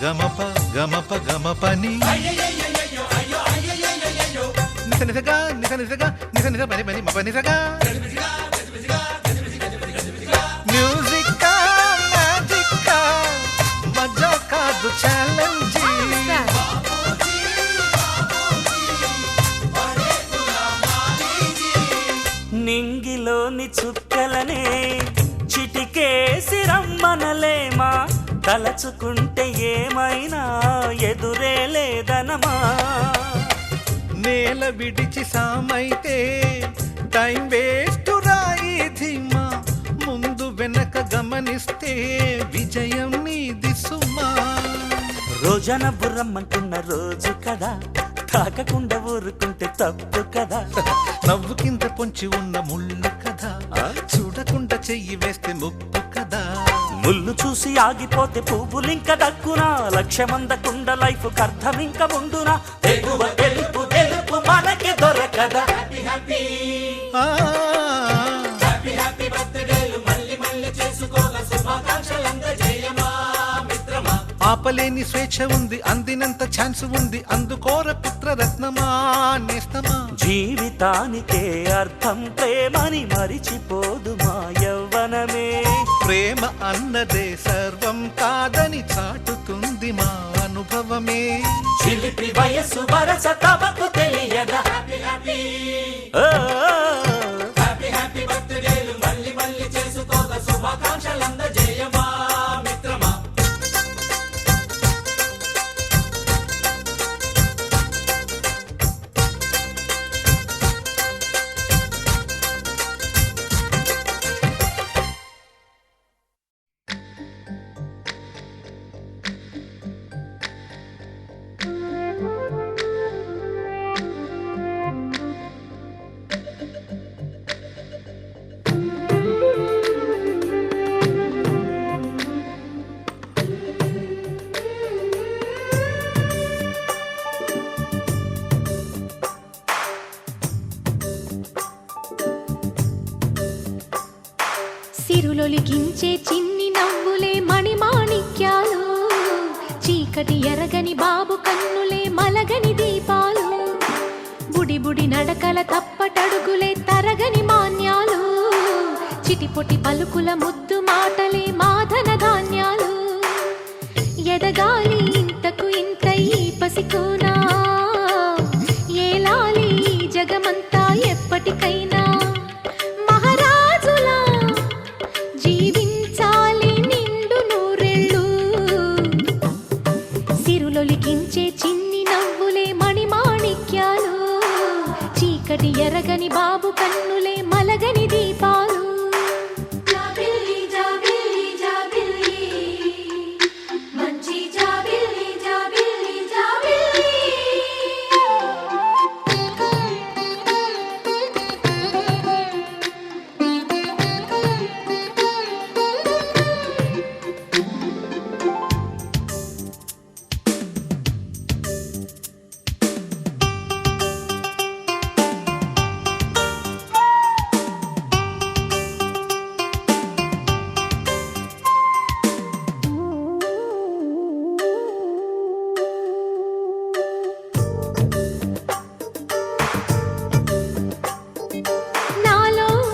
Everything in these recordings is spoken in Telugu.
గమప గమప గమపని నిస నిసగా నిస నిసగా నిస నిస పని పని మప నిసగా మ్యూజిక్ మ్యాజిక్ మజా కాదు ఛాలెంజ్ నింగిలోని చుక్కలనే చిటికేసి రమ్మనలేమా తలచుకుంటే ఏమైనా ఎదురే లేదనమా నేల విడిచి సామైతే టైం వేస్ట్ రాయి ధీమా ముందు వెనక గమనిస్తే విజయం నీది సుమా రోజన బుర్రమ్మంటున్న రోజు కదా తాకకుండా ఊరుకుంటే తప్పు కదా నవ్వు కింద పొంచి ఉన్న ముళ్ళు కదా చూడకుండా చెయ్యి వేస్తే ముప్పు కదా ముళ్ళు చూసి ఆగిపోతే పువ్వులింక దక్కునా లక్ష్యమందకుండా లైఫ్ అర్థం ఇంక ముందునా తెగువ తెలుపు తెలుపు మనకి దొరకదా హ్యాపీ హ్యాపీ బర్త్డేలు మళ్ళీ మళ్ళీ చేసుకోగా శుభాకాంక్షలందజేయమా మిత్రమా ఆపలేని స్వేచ్ఛ ఉంది అందినంత ఛాన్స్ ఉంది అందుకోర పుత్రరత్నమా నేస్తమా జీవితానికే అర్థం ప్రేమని మరిచిపోదు మా యవ్వనమే ప్రేమ అన్నదే సర్వం కాదని చాటుతుంది మా అనుభవమే చిలిపి వయస్సు వరస తమకు తెలియదా హ్యాపీ హ్యాపీ బర్త్డేలు మళ్ళీ మళ్ళీ చేసుకోగా శుభాకాంక్షలందజేయమా మిత్రమా సిరులొలికించే చిన్ని నవ్వులే మణిమాణిక్యాలు చీకటి ఎరగని బాబు కన్నులే మలగని దీపాలు బుడి బుడి నడకల తప్పటడుగులే తరగని మాన్యాలు చిటిపొటి పలుకుల ముద్దు మాటలే మాధన ధాన్యాలు ఎదగాలి ఇంతకు ఇంత ఈ పసికోనా ఏలాలి జగమంతా ఎప్పటికైనా సిరులొలికించే చిన్ని నవ్వులే మణిమాణిక్యాలు చీకటి ఎరగని బాబు కన్నులే మలగని దీపాలు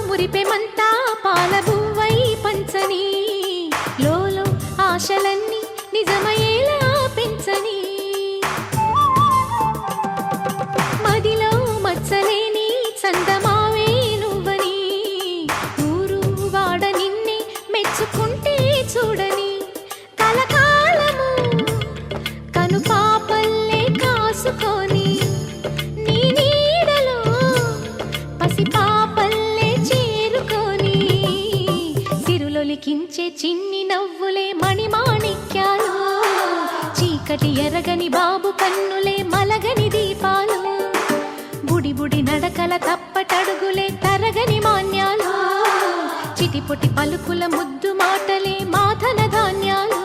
మురిపెమంతా పాలబువ్వై పంచని లోలో ఆశలన్నీ నిజమయ్యేలా పెంచని మదిలో మచ్చలేని చందమావే నువ్వని ఊరు వాడ నిన్నే మెచ్చుకుంటే చూడని కలకాలము కను పాపల్లే కాసుకొని నీ నీడలో పసిపాపల్లే చేరుకొని సిరులొలికించే చిన్ని నవ్వులే మణిమాణిక్యాలు చీకటి ఎరగని బాబు కన్నులే మలగని దీపాలు బుడి బుడి నడకల తప్పటడుగులే తరగని మాన్యాలు చిటిపొటి పలుకుల ముద్దు మాటలే మాధన ధాన్యాలు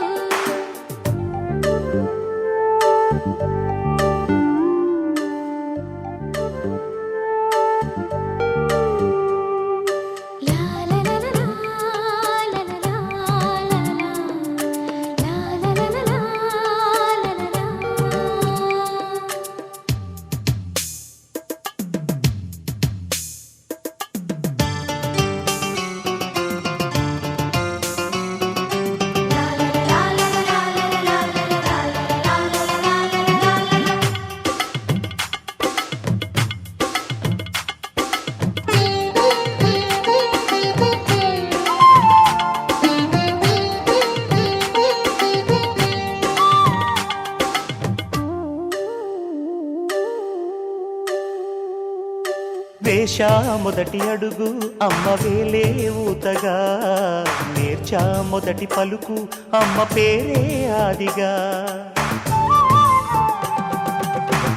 వేశా మొదటి అడుగు అమ్మ వేలే ఊతగా, నేర్చా మొదటి పలుకు అమ్మ పేరే ఆదిగా.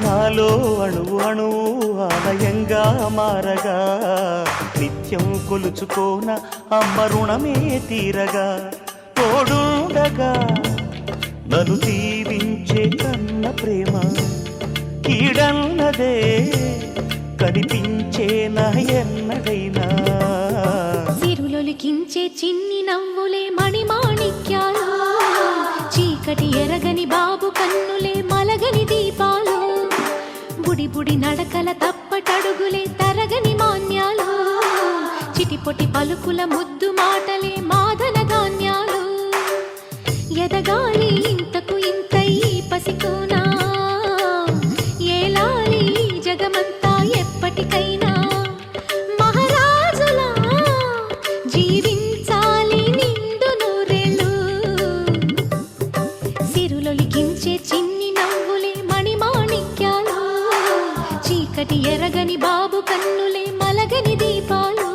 నాలో అణువు అణువు ఆలయంగా మారగా, నిత్యం కొలుచుకోన అమ్మ రుణమే తీరగా. తోడుండగా నన్ను దీవించే కన్న ప్రేమ కీడన్నదే కనిపించేనా ఎన్నడైనా. సిరులొలికించే చిన్ని నవ్వులే మణిమాణిక్యాలు, చీకటి ఎరగని బాబు కన్నులే మలగని దీపాలు. బుడి బుడి నడకల తప్పటడుగులే తరగని మాన్యాలు, చిటిపొటి పలుకుల ముద్దు మాటలే మాదన ధాన్యాలు. ఎదగాలి ఇంతకు ఇంతై పసికోనా, ఏలాలి జగమంతా ఎప్పటికైనా. మహారాజులా జీవించాలి నిండు నూరేళ్ళు, సిరులొలికించే చిన్ని నవ్వులే మణిమాణిక్యాలు, చీకటి ఎరగని బాబు కన్నులే మలగని దీపాలు.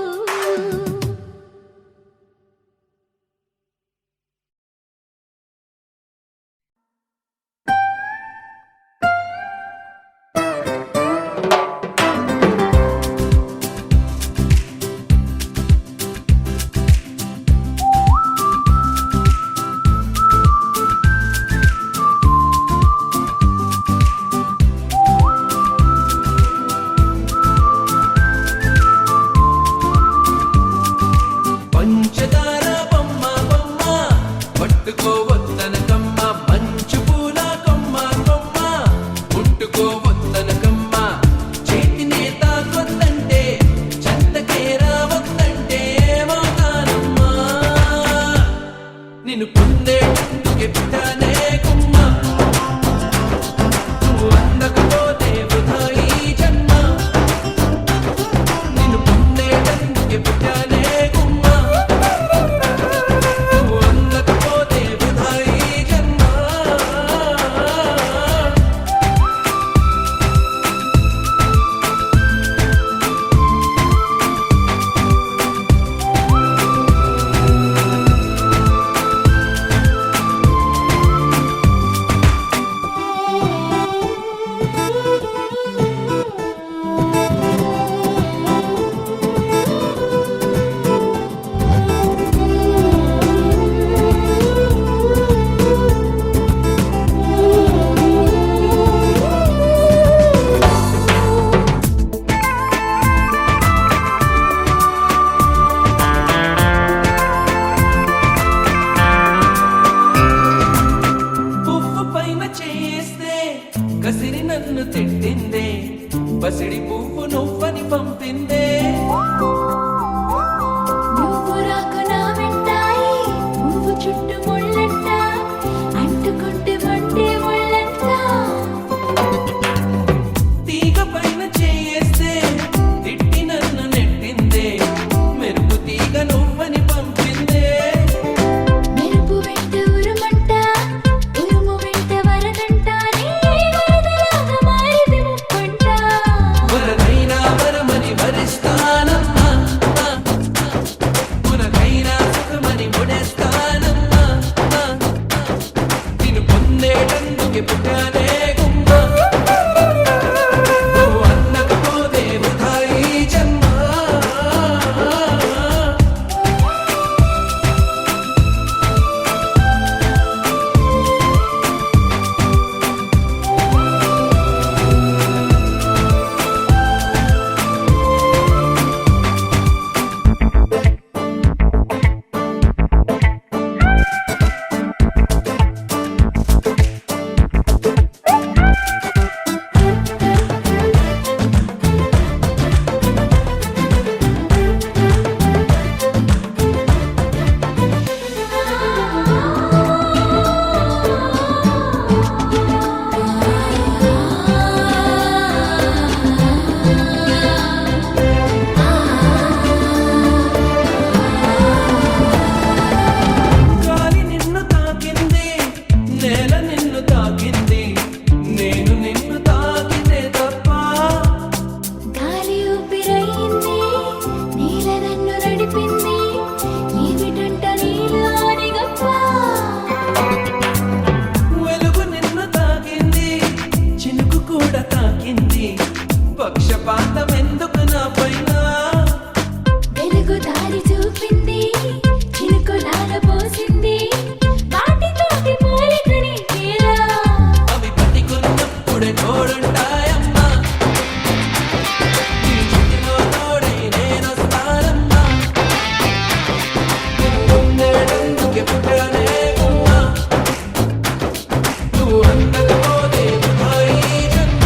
పసిడి పువ్వు నువ్వని పంపిందే. నువ్వు రాకు నా వెంటాయి, పువ్వు చుట్టూ ముళ్ళంట, అంటుకుంటే మండే ముళ్ళంట. తీగ పైన చేయేస్తే తిట్టి నన్ను నెట్టిందే, మెరుపు తీగ నువ్వని పంపిందే. మెరుపు వెంట ఉరుమంట, ఉరుము వెంట వరదంట, వరదలాగా మారింది ముప్పంట. వరదైనా వరమని వరిస్తానమ్మా, మునకైనా సుఖమని ముడేస్తానమ్మా. నిన్ను పొందేటందుకే పుట్టానే గుమ్మ, నువ్వు అన్నకపోతే వృధా ఈ జన్మ. నువ్వు అందకపోతే వృధా ఈ జన్మ.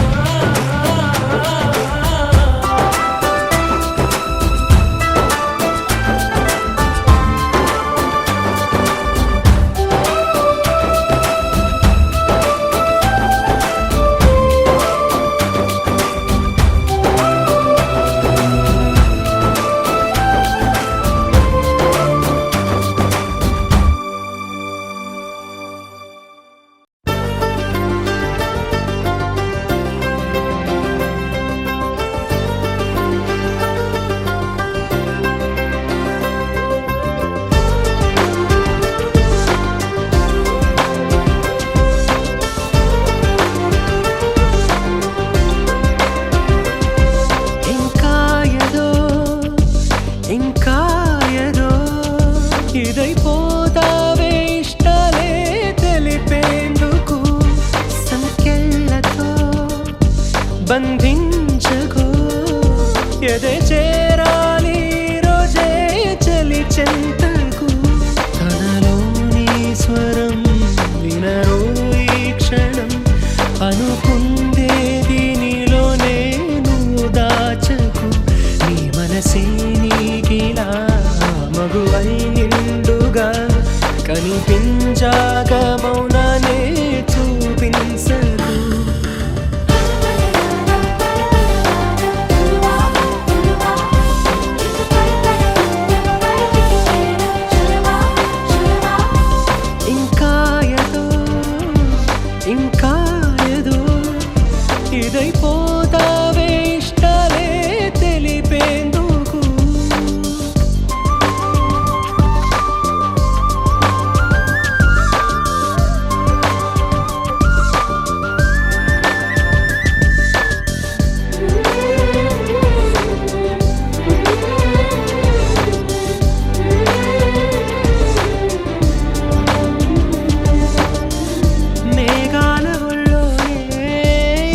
ఇంకా ఏదో ఇదైపోతావే ఇష్టాలే తెలిపేందుకు సంఖ్యలతో బంధించకు ఎదే చేరాలి రోజే చలి చెంతకు తనలోని స్వరం వినరు ఈ క్షణం అనుకుందేది నీలోనే నువ్వు దాచకు నీ మనసే నీకిలా మగువై నిండుగా కనిపించాక మౌనానే చూపించకు ఇంకా ఏదో ఇంకా ఏదో ఇదైపోతావే ఇష్టాలే తెలిపేందుకు మేఘాల ఒళ్ళోనే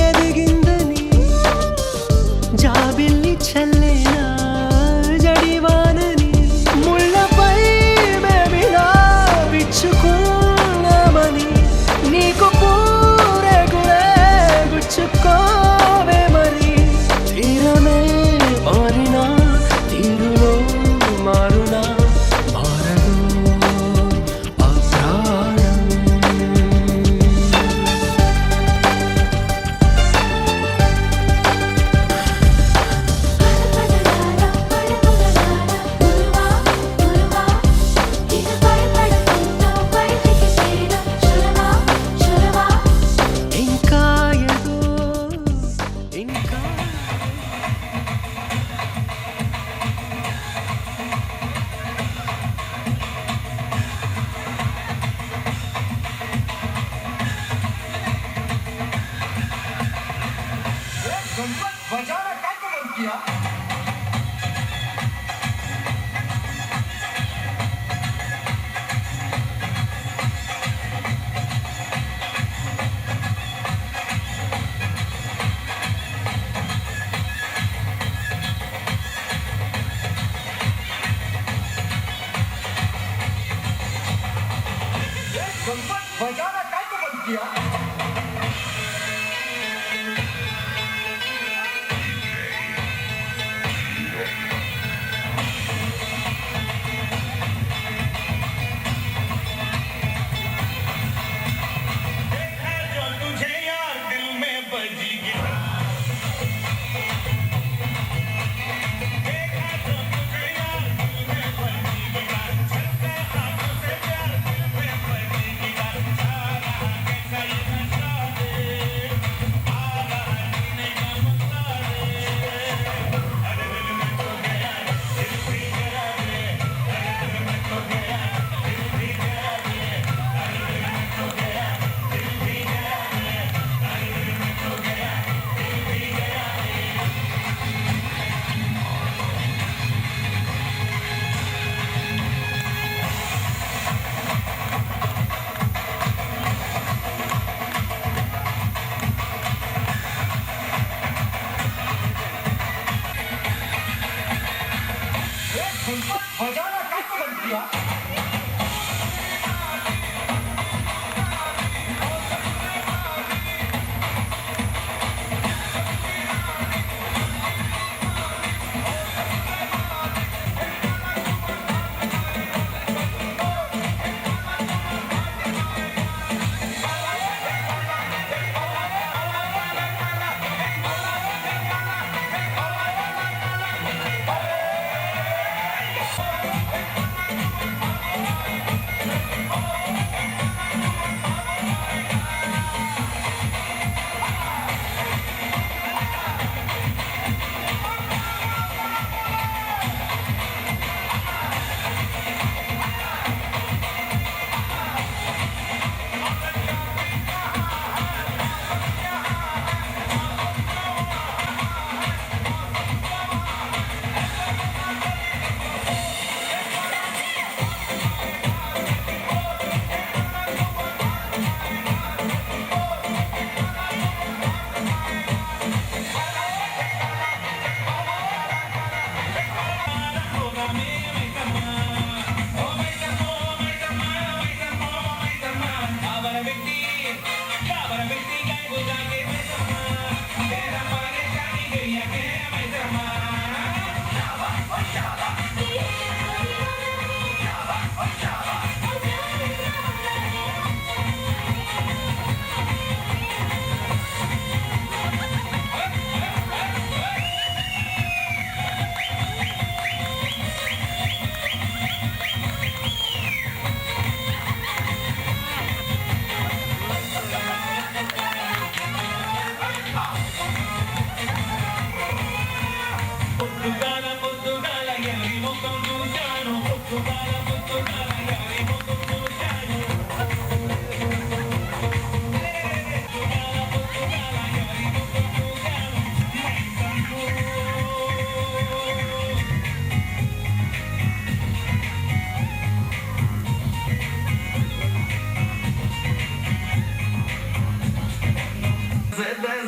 ఎదిగిందని జాబిల్లి చల్లేనా జడివానని ముళ్ళపై మేమిలా విచ్చుకున్నామని నీకు పూరెగులే గుచ్చుకోవే మరి తీరమే మారినా తీరులో మారునా మారదు ఆ ప్రాణం ఇంకా ఏదో ఇంకా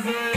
Zé,